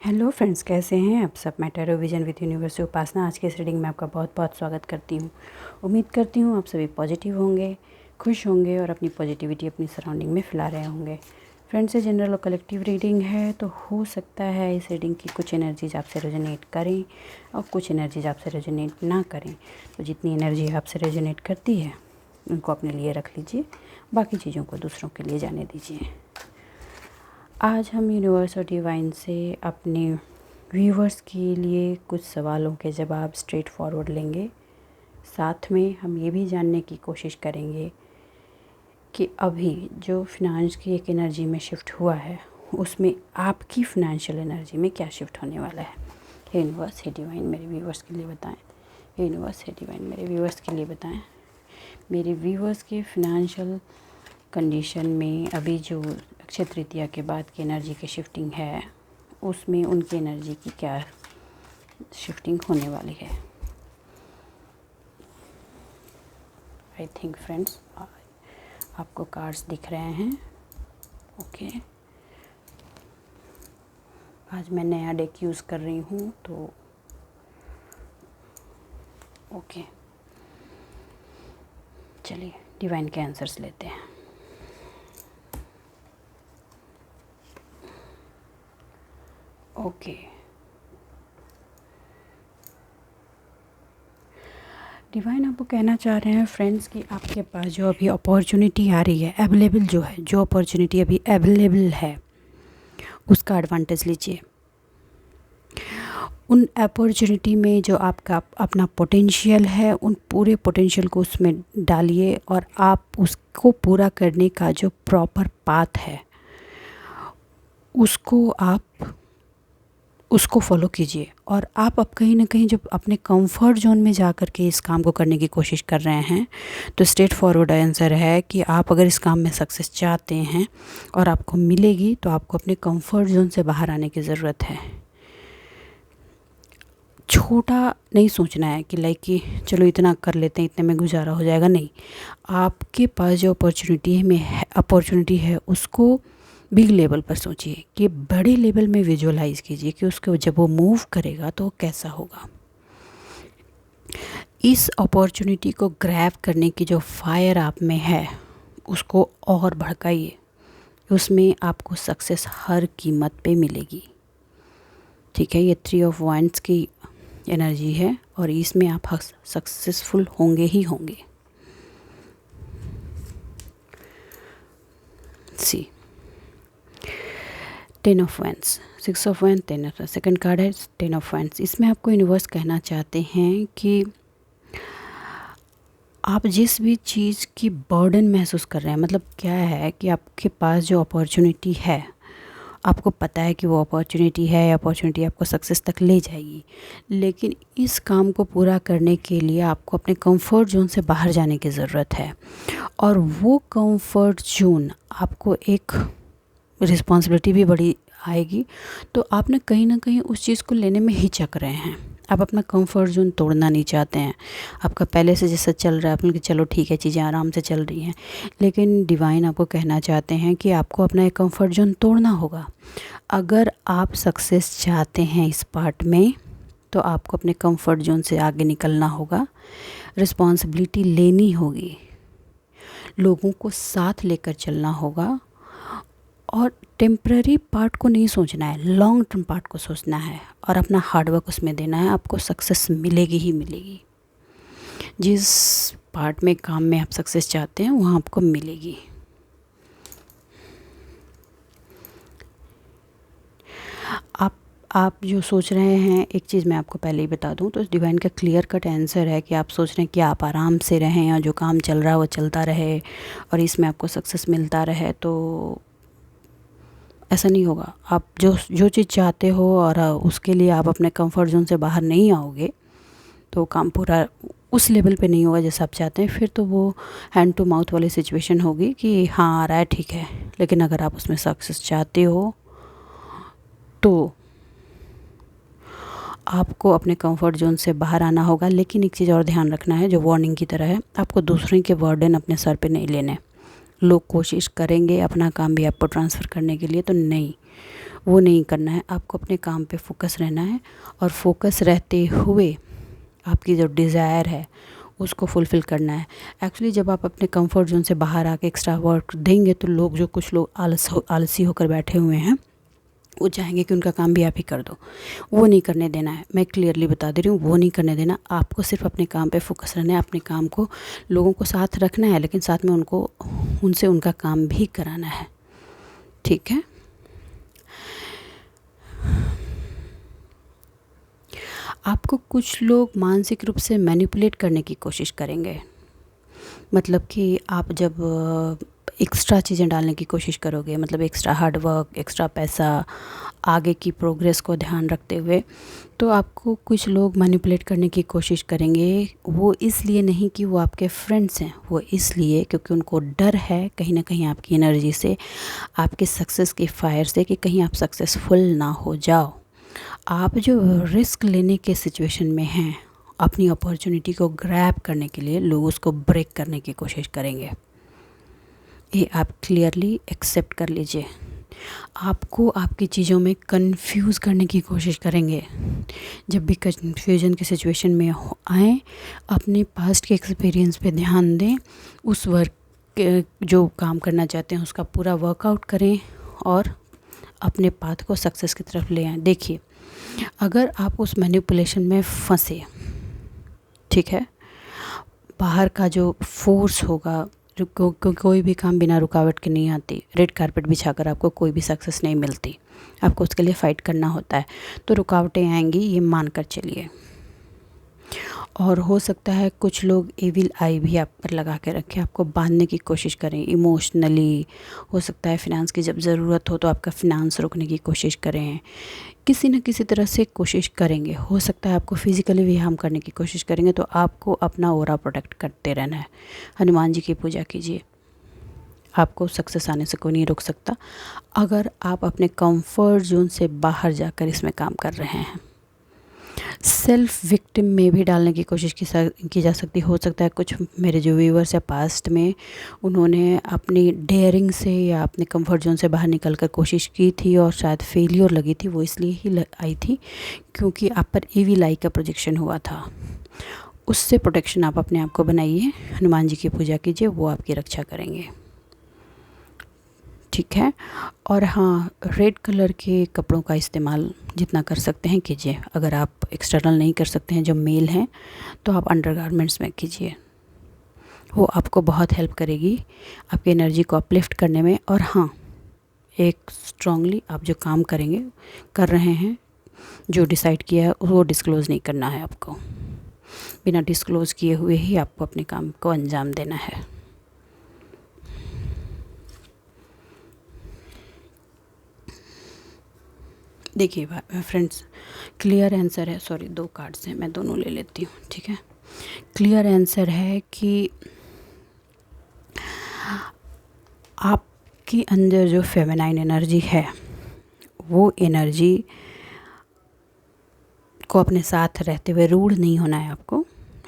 Hello friends, कैसे हैं आप सब। मैं टैरो विजन विद यूनिवर्स से उपासना आज के इस रीडिंग में आपका बहुत बहुत स्वागत करती हूँ। उम्मीद करती हूँ आप सभी पॉजिटिव होंगे, खुश होंगे और अपनी पॉजिटिविटी अपनी सराउंडिंग में फैला रहे होंगे। फ्रेंड्स, ये जनरल और कलेक्टिव रीडिंग है, तो हो सकता है इस रीडिंग की कुछ एनर्जीज आपसे रेजोनेट करें और कुछ एनर्जीज आपसे रेजोनेट ना करें। तो जितनी एनर्जी आपसे रेजोनेट करती है उनको अपने लिए रख लीजिए, बाकी चीज़ों को दूसरों के लिए जाने दीजिए। आज हम यूनिवर्स और डिवाइन से अपने व्यूवर्स के लिए कुछ सवालों के जवाब स्ट्रेट फॉरवर्ड लेंगे। साथ में हम ये भी जानने की कोशिश करेंगे कि अभी जो फिनांस की एक एनर्जी में शिफ्ट हुआ है उसमें आपकी फिनेंशियल एनर्जी में क्या शिफ्ट होने वाला है। हे यूनिवर्स, हे डिवाइन, मेरे व्यूवर्स के लिए बताएं। हे यूनिवर्स, हे डिवाइन, मेरे व्यूवर्स के लिए बताएं। मेरे व्यूवर्स के फिनेंशियल कंडीशन में अभी जो अक्षय तृतीया के बाद की एनर्जी की शिफ्टिंग है उसमें उनकी एनर्जी की क्या शिफ्टिंग होने वाली है। आई थिंक फ्रेंड्स आपको कार्ड्स दिख रहे हैं। ओके, आज मैं नया डेक यूज़ कर रही हूँ तो ओके, चलिए डिवाइन के आंसर्स लेते हैं। ओके, डिवाइन आपको कहना चाह रहे हैं फ्रेंड्स कि आपके पास जो अभी अपॉर्चुनिटी आ रही है, अवेलेबल जो है, जो अपॉर्चुनिटी अभी अवेलेबल है उसका एडवांटेज लीजिए। उन अपॉर्चुनिटी में जो आपका अपना पोटेंशियल है उन पूरे पोटेंशियल को उसमें डालिए और आप उसको पूरा करने का जो प्रॉपर पाथ है उसको फॉलो कीजिए। और आप अब कहीं ना कहीं जब अपने कंफर्ट जोन में जा कर के इस काम को करने की कोशिश कर रहे हैं तो स्ट्रेट फॉरवर्ड आंसर है कि आप अगर इस काम में सक्सेस चाहते हैं और आपको मिलेगी तो आपको अपने कंफर्ट जोन से बाहर आने की ज़रूरत है। छोटा नहीं सोचना है कि लाइक कि चलो इतना कर लेते हैं, इतने में गुजारा हो जाएगा। नहीं, आपके पास जो अपॉर्चुनिटी है उसको बिग लेवल पर सोचिए, कि बड़े लेवल में विजुअलाइज कीजिए कि उसको जब वो मूव करेगा तो कैसा होगा। इस अपॉर्चुनिटी को ग्रैब करने की जो फायर आप में है उसको और भड़काइए। उसमें आपको सक्सेस हर कीमत पे मिलेगी। ठीक है, ये 3 ऑफ वांड्स की एनर्जी है और इसमें आप सक्सेसफुल होंगे ही होंगे। सी 10 of wands, 6 of wands, 10 of, second card है 10 ऑफ वांड्स। इसमें आपको यूनिवर्स कहना चाहते हैं कि आप जिस भी चीज़ की बर्डन महसूस कर रहे हैं, मतलब क्या है कि आपके पास जो अपॉर्चुनिटी है आपको पता है कि वो अपॉर्चुनिटी आपको सक्सेस तक ले जाएगी, लेकिन इस काम को पूरा करने के लिए आपको अपने कंफर्ट जोन से बाहर जाने की ज़रूरत है। और वो कंफर्ट जोन आपको एक रिस्पॉन्सिबिलिटी भी बड़ी आएगी, तो आप कहीं ना कहीं उस चीज़ को लेने में हिचक रहे हैं। आप अपना कंफर्ट जोन तोड़ना नहीं चाहते हैं। आपका पहले से जैसा चल रहा है आप कि चलो ठीक है, चीज़ें आराम से चल रही हैं, लेकिन डिवाइन आपको कहना चाहते हैं कि आपको अपना एक कंफर्ट जोन तोड़ना होगा। अगर आप सक्सेस चाहते हैं इस पार्ट में तो आपको अपने कंफर्ट जोन से आगे निकलना होगा, रिस्पॉन्सिबिलिटी लेनी होगी, लोगों को साथ लेकर चलना होगा और टेम्प्ररी पार्ट को नहीं सोचना है, लॉन्ग टर्म पार्ट को सोचना है और अपना हार्डवर्क उसमें देना है। आपको सक्सेस मिलेगी ही मिलेगी। जिस पार्ट में काम में आप सक्सेस चाहते हैं वहाँ आपको मिलेगी। आप जो सोच रहे हैं, एक चीज़ मैं आपको पहले ही बता दूं तो डिवाइन का क्लियर कट आंसर है कि आप सोच रहे हैं कि आप आराम से रहें और जो काम चल रहा है वो चलता रहे और इसमें आपको सक्सेस मिलता रहे, तो ऐसा नहीं होगा। आप जो चीज़ चाहते हो और उसके लिए आप अपने कंफर्ट जोन से बाहर नहीं आओगे तो काम पूरा उस लेवल पे नहीं होगा जैसा आप चाहते हैं। फिर तो वो हैंड टू माउथ वाली सिचुएशन होगी कि हाँ आ रहा है ठीक है, लेकिन अगर आप उसमें सक्सेस चाहते हो तो आपको अपने कंफर्ट जोन से बाहर आना होगा। लेकिन एक चीज़ और ध्यान रखना है जो वार्निंग की तरह है, आपको दूसरों के बर्डन अपने सर पे नहीं लेने। लोग कोशिश करेंगे अपना काम भी आपको ट्रांसफ़र करने के लिए, तो नहीं, वो नहीं करना है। आपको अपने काम पे फोकस रहना है और फोकस रहते हुए आपकी जो डिज़ायर है उसको फुलफ़िल करना है। एक्चुअली जब आप अपने कंफर्ट ज़ोन से बाहर आके एक्स्ट्रा वर्क देंगे तो कुछ लोग आलसी होकर बैठे हुए हैं, वो चाहेंगे कि उनका काम भी आप ही कर दो। वो नहीं करने देना है, मैं क्लियरली बता दे रही हूँ, वो नहीं करने देना। आपको सिर्फ अपने काम पे फोकस रहना है, अपने काम को, लोगों को साथ रखना है, लेकिन साथ में उनसे उनका काम भी कराना है। ठीक है। आपको कुछ लोग मानसिक रूप से मैनिपुलेट करने की कोशिश करेंगे। मतलब कि आप जब एक्स्ट्रा चीज़ें डालने की कोशिश करोगे, मतलब एक्स्ट्रा हार्ड वर्क, एक्स्ट्रा पैसा, आगे की प्रोग्रेस को ध्यान रखते हुए, तो आपको कुछ लोग मैनिपुलेट करने की कोशिश करेंगे। वो इसलिए नहीं कि वो आपके फ्रेंड्स हैं, वो इसलिए क्योंकि उनको डर है कहीं ना कहीं आपकी एनर्जी से, आपके सक्सेस की फायर से, कि कहीं आप सक्सेसफुल ना हो जाओ। आप जो रिस्क लेने के सिचुएशन में हैं, अपनी अपॉर्चुनिटी को ग्रैब करने के लिए लोग उसको ब्रेक करने की कोशिश करेंगे। ये आप क्लियरली एक्सेप्ट कर लीजिए। आपको आपकी चीज़ों में कंफ्यूज करने की कोशिश करेंगे। जब भी कंफ्यूजन की सिचुएशन में आए, अपने पास्ट के एक्सपीरियंस पे ध्यान दें, उस वर्क जो काम करना चाहते हैं उसका पूरा वर्कआउट करें और अपने पाथ को सक्सेस की तरफ ले आएँ। देखिए, अगर आप उस मैनिपुलेशन में फंसे, ठीक है, बाहर का जो फोर्स होगा, कोई भी काम बिना रुकावट के नहीं आती। रेड कारपेट बिछाकर आपको कोई भी सक्सेस नहीं मिलती, आपको उसके लिए फ़ाइट करना होता है। तो रुकावटें आएंगी, ये मान कर चलिए। और हो सकता है कुछ लोग एविल आई भी आप पर लगा के रखें, आपको बांधने की कोशिश करें इमोशनली। हो सकता है फिनांस की जब ज़रूरत हो तो आपका फिनांस रोकने की कोशिश करें, किसी न किसी तरह से कोशिश करेंगे। हो सकता है आपको फिज़िकली भी हार्म करने की कोशिश करेंगे, तो आपको अपना ऑरा प्रोटेक्ट करते रहना है। हनुमान जी की पूजा कीजिए, आपको सक्सेस आने से कोई नहीं रोक सकता, अगर आप अपने कंफर्ट जोन से बाहर जाकर इसमें काम कर रहे हैं। सेल्फ विक्टिम में भी डालने की कोशिश की जा सकती। हो सकता है कुछ मेरे जो व्यूवर्स है पास्ट में, उन्होंने अपनी डेयरिंग से या अपने कंफर्ट जोन से बाहर निकल कर कोशिश की थी और शायद फेलियर लगी थी। वो इसलिए ही आई थी क्योंकि आप पर ईविल आई का प्रोजेक्शन हुआ था। उससे प्रोटेक्शन आप अपने आप को बनाइए, हनुमान जी की पूजा कीजिए, वो आपकी रक्षा करेंगे। ठीक है। और हाँ, रेड कलर के कपड़ों का इस्तेमाल जितना कर सकते हैं कीजिए। अगर आप एक्सटर्नल नहीं कर सकते हैं, जो मेल हैं, तो आप अंडरगारमेंट्स में कीजिए। वो आपको बहुत हेल्प करेगी आपकी एनर्जी को अपलिफ्ट करने में। और हाँ, एक स्ट्रांगली आप जो काम कर रहे हैं, जो डिसाइड किया है, वो डिस्क्लोज़ नहीं करना है आपको। बिना डिस्क्लोज़ किए हुए ही आपको अपने काम को अंजाम देना है। देखिए फ्रेंड्स, क्लियर आंसर है, सॉरी 2 कार्ड्स हैं, मैं दोनों ले लेती हूँ। ठीक है, क्लियर आंसर है कि आपके अंदर जो फेमिनाइन एनर्जी है, वो एनर्जी को अपने साथ रहते हुए रूढ़ नहीं होना है आपको।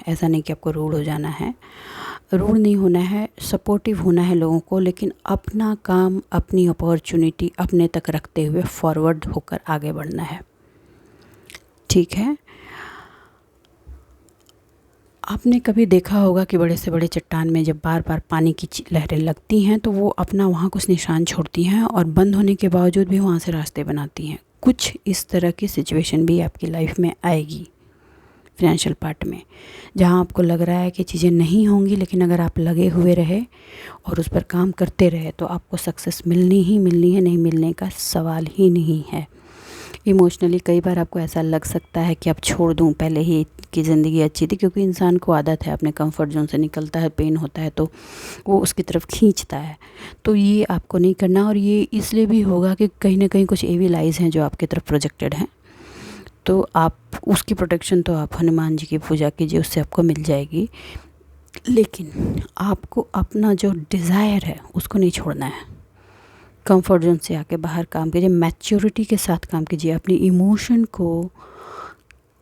ऐसा नहीं कि आपको रूढ़ हो जाना है, रूढ़ नहीं होना है, सपोर्टिव होना है लोगों को, लेकिन अपना काम, अपनी अपॉर्चुनिटी अपने तक रखते हुए फॉरवर्ड होकर आगे बढ़ना है। ठीक है। आपने कभी देखा होगा कि बड़े से बड़े चट्टान में जब बार बार पानी की लहरें लगती हैं तो वो अपना वहाँ कुछ निशान छोड़ती हैं और बंद होने के बावजूद भी वहाँ से रास्ते बनाती हैं। कुछ इस तरह की सिचुएशन भी आपकी लाइफ में आएगी फाइनेंशियल पार्ट में, जहाँ आपको लग रहा है कि चीज़ें नहीं होंगी, लेकिन अगर आप लगे हुए रहे और उस पर काम करते रहे तो आपको सक्सेस मिलनी ही मिलनी है, नहीं मिलने का सवाल ही नहीं है। इमोशनली कई बार आपको ऐसा लग सकता है कि अब छोड़ दूं, पहले ही की ज़िंदगी अच्छी थी, क्योंकि इंसान को आदत है, अपने कंफर्ट जोन से निकलता है, पेन होता है तो वो उसकी तरफ खींचता है। तो ये आपको नहीं करना, और ये इसलिए भी होगा कि कहीं ना कहीं कुछ एविल आइज़ हैं जो आपकी तरफ प्रोजेक्टेड हैं। तो आप उसकी प्रोटेक्शन तो आप हनुमान जी की पूजा कीजिए, उससे आपको मिल जाएगी। लेकिन आपको अपना जो डिज़ायर है उसको नहीं छोड़ना है। कंफर्ट जोन से आके बाहर काम कीजिए, मैच्योरिटी के साथ काम कीजिए, अपनी इमोशन को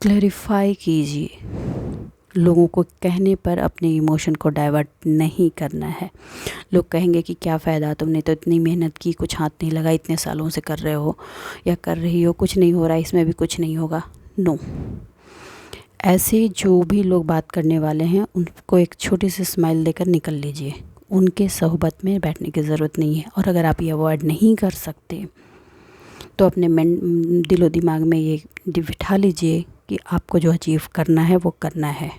क्लैरिफाई कीजिए, लोगों को कहने पर अपने इमोशन को डाइवर्ट नहीं करना है। लोग कहेंगे कि क्या फ़ायदा, तुमने तो इतनी मेहनत की, कुछ हाथ नहीं लगा, इतने सालों से कर रहे हो या कर रही हो, कुछ नहीं हो रहा, इसमें भी कुछ नहीं होगा। नो, ऐसे जो भी लोग बात करने वाले हैं उनको एक छोटी सी स्माइल देकर निकल लीजिए। उनके सोहबत में बैठने की ज़रूरत नहीं है। और अगर आप ये अवॉइड नहीं कर सकते तो अपने दिलो दिमाग में ये बिठा लीजिए कि आपको जो अचीव करना है वो करना है,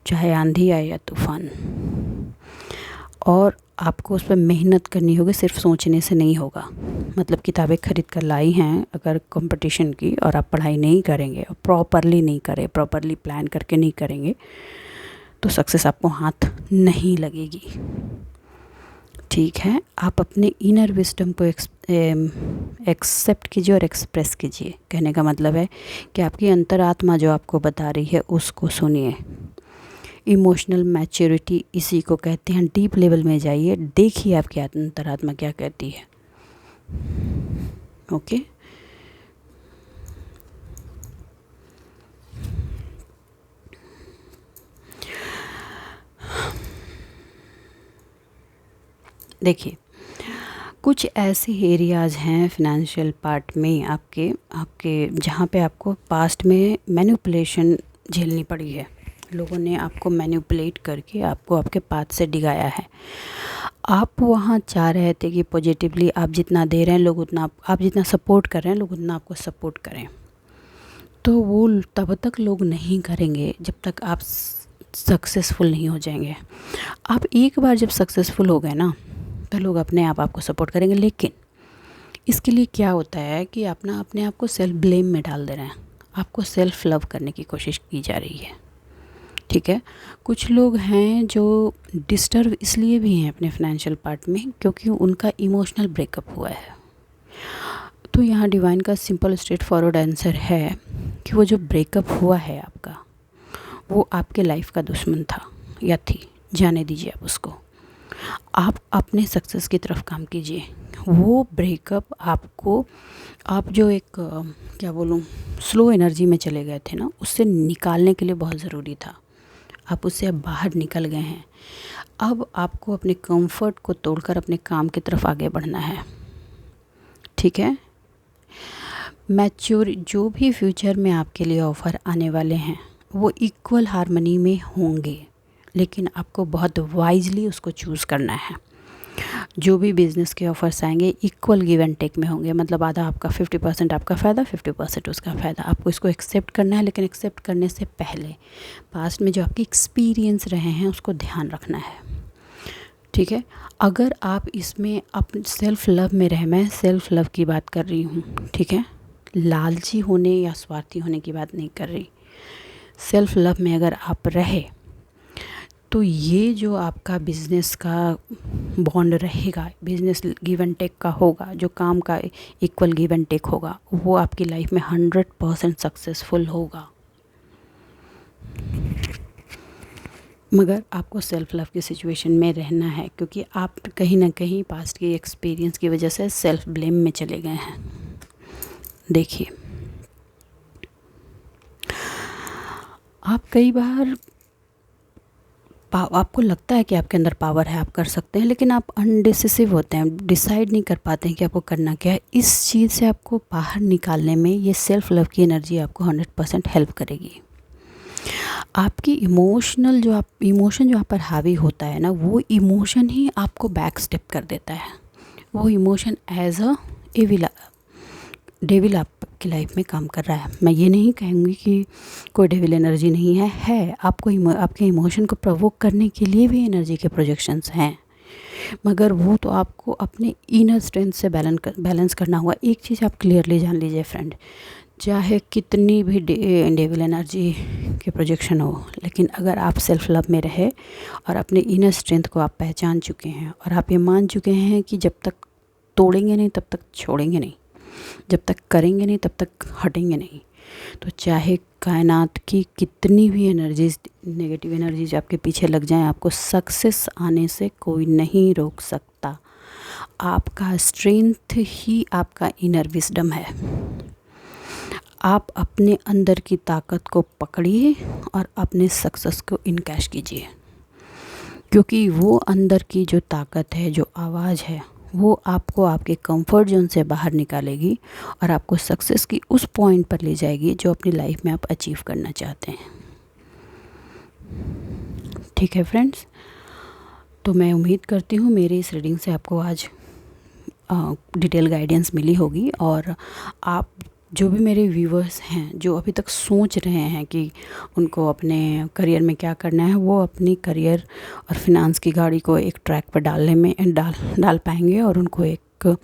चाहे आंधी आए या तूफ़ान। और आपको उस पर मेहनत करनी होगी, सिर्फ सोचने से नहीं होगा। मतलब किताबें ख़रीद कर लाई हैं अगर कंपटीशन की, और आप पढ़ाई नहीं करेंगे और प्रॉपरली नहीं करें, प्रॉपरली प्लान करके नहीं करेंगे, तो सक्सेस आपको हाथ नहीं लगेगी। ठीक है, आप अपने इनर विजडम को एक्सेप्ट कीजिए और एक्सप्रेस कीजिए। कहने का मतलब है कि आपकी अंतरात्मा जो आपको बता रही है उसको सुनिए। इमोशनल मैच्योरिटी इसी को कहते हैं। डीप लेवल में जाइए, देखिए आपकी अंतरात्मा क्या कहती है। ओके, देखिए कुछ ऐसे एरियाज़ हैं फिनेंशियल पार्ट में आपके जहाँ पे आपको पास्ट में मैनिपुलेशन झेलनी पड़ी है। लोगों ने आपको मैनिपुलेट करके आपको आपके पाथ से डिगाया है। आप वहाँ चाह रहे थे कि पॉजिटिवली आप जितना दे रहे हैं लोग उतना, आप जितना सपोर्ट कर रहे हैं लोग उतना आपको सपोर्ट करें। तो वो तब तक लोग नहीं करेंगे जब तक आप सक्सेसफुल नहीं हो जाएंगे। आप एक बार जब सक्सेसफुल हो गए ना तो लोग अपने आप आपको सपोर्ट करेंगे। लेकिन इसके लिए क्या होता है कि आप ना अपने आप को सेल्फ ब्लेम में डाल दे रहे हैं। आपको सेल्फ लव करने की कोशिश की जा रही है। ठीक है, कुछ लोग हैं जो डिस्टर्ब इसलिए भी हैं अपने फाइनेंशियल पार्ट में क्योंकि उनका इमोशनल ब्रेकअप हुआ है। तो यहाँ डिवाइन का सिंपल स्ट्रेट फॉरवर्ड आंसर है कि वो जो ब्रेकअप हुआ है आपका, वो आपके लाइफ का दुश्मन था या थी, जाने दीजिए आप उसको। आप अपने सक्सेस की तरफ काम कीजिए। वो ब्रेकअप आपको, आप जो एक क्या बोलूँ, स्लो एनर्जी में चले गए थे ना, उससे निकालने के लिए बहुत ज़रूरी था। आप उससे अब बाहर निकल गए हैं। अब आपको अपने कंफर्ट को तोड़कर अपने काम की तरफ आगे बढ़ना है। ठीक है, मैच्योर जो भी फ्यूचर में आपके लिए ऑफ़र आने वाले हैं वो इक्वल हार्मनी में होंगे, लेकिन आपको बहुत वाइजली उसको चूज़ करना है। जो भी बिज़नेस के ऑफ़र्स आएंगे इक्वल गिव एंड टेक में होंगे। मतलब आधा आपका 50% आपका फ़ायदा, 50% उसका फ़ायदा। आपको इसको एक्सेप्ट करना है, लेकिन एक्सेप्ट करने से पहले पास्ट में जो आपके एक्सपीरियंस रहे हैं उसको ध्यान रखना है। ठीक है, अगर आप इसमें अपने सेल्फ़ लव में रहे, मैं सेल्फ़ लव की बात कर रही हूँ। ठीक है, लालची होने या स्वार्थी होने की बात नहीं कर रही। सेल्फ़ लव में अगर आप रहे तो ये जो आपका बिज़नेस का बॉन्ड रहेगा, बिज़नेस गिव एंड टेक का होगा, जो काम का इक्वल गिव एंड टेक होगा, वो आपकी लाइफ में 100% सक्सेसफुल होगा। मगर आपको सेल्फ़ लव की सिचुएशन में रहना है, क्योंकि आप कहीं ना कहीं पास्ट की एक्सपीरियंस की वजह से सेल्फ़ ब्लेम में चले गए हैं। देखिए, आप कई बार आपको लगता है कि आपके अंदर पावर है, आप कर सकते हैं, लेकिन आप अनडिसिसिव होते हैं, डिसाइड नहीं कर पाते हैं कि आपको करना क्या है। इस चीज़ से आपको बाहर निकालने में ये सेल्फ़ लव की एनर्जी आपको 100% हेल्प करेगी। आपकी इमोशन जो आप पर हावी होता है ना, वो इमोशन ही आपको बैक स्टेप कर देता है। वो इमोशन एज अ डेविल आपकी लाइफ में काम कर रहा है। मैं ये नहीं कहूँगी कि कोई डेविल एनर्जी नहीं है। आपको आपके इमोशन को प्रोवोक करने के लिए भी एनर्जी के प्रोजेक्शंस हैं, मगर वो तो आपको अपने इनर स्ट्रेंथ से बैलेंस करना होगा। एक चीज़ आप क्लियरली जान लीजिए फ्रेंड, चाहे कितनी भी डेविल एनर्जी के प्रोजेक्शन हो, लेकिन अगर आप सेल्फ़ लव में रहे और अपने इनर स्ट्रेंथ को आप पहचान चुके हैं और आप ये मान चुके हैं कि जब तक तोड़ेंगे नहीं तब तक छोड़ेंगे नहीं, जब तक करेंगे नहीं तब तक हटेंगे नहीं, तो चाहे कायनात की कितनी भी एनर्जीज, नेगेटिव एनर्जीज आपके पीछे लग जाएं, आपको सक्सेस आने से कोई नहीं रोक सकता। आपका स्ट्रेंथ ही आपका इनर विजडम है। आप अपने अंदर की ताकत को पकड़िए और अपने सक्सेस को इनकैश कीजिए, क्योंकि वो अंदर की जो ताकत है, जो आवाज़ है, वो आपको आपके कंफर्ट जोन से बाहर निकालेगी और आपको सक्सेस की उस पॉइंट पर ले जाएगी जो अपनी लाइफ में आप अचीव करना चाहते हैं। ठीक है फ्रेंड्स, तो मैं उम्मीद करती हूँ मेरी इस रीडिंग से आपको आज डिटेल गाइडेंस मिली होगी, और आप जो भी मेरे व्यूवर्स हैं जो अभी तक सोच रहे हैं कि उनको अपने करियर में क्या करना है, वो अपनी करियर और फिनांस की गाड़ी को एक ट्रैक पर डालने में डाल पाएंगे और उनको एक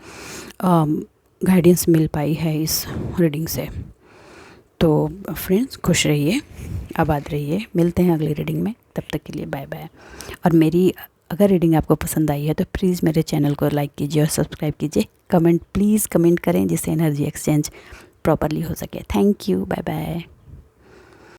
गाइडेंस मिल पाई है इस रीडिंग से। तो फ्रेंड्स, खुश रहिए, आबाद रहिए, मिलते हैं अगली रीडिंग में, तब तक के लिए बाय बाय। और मेरी अगर रीडिंग आपको पसंद आई है तो प्लीज़ मेरे चैनल को लाइक कीजिए और सब्सक्राइब कीजिए। प्लीज़ कमेंट करें जिससे एनर्जी एक्सचेंज प्रॉपरली हो सके। Thank you, bye bye.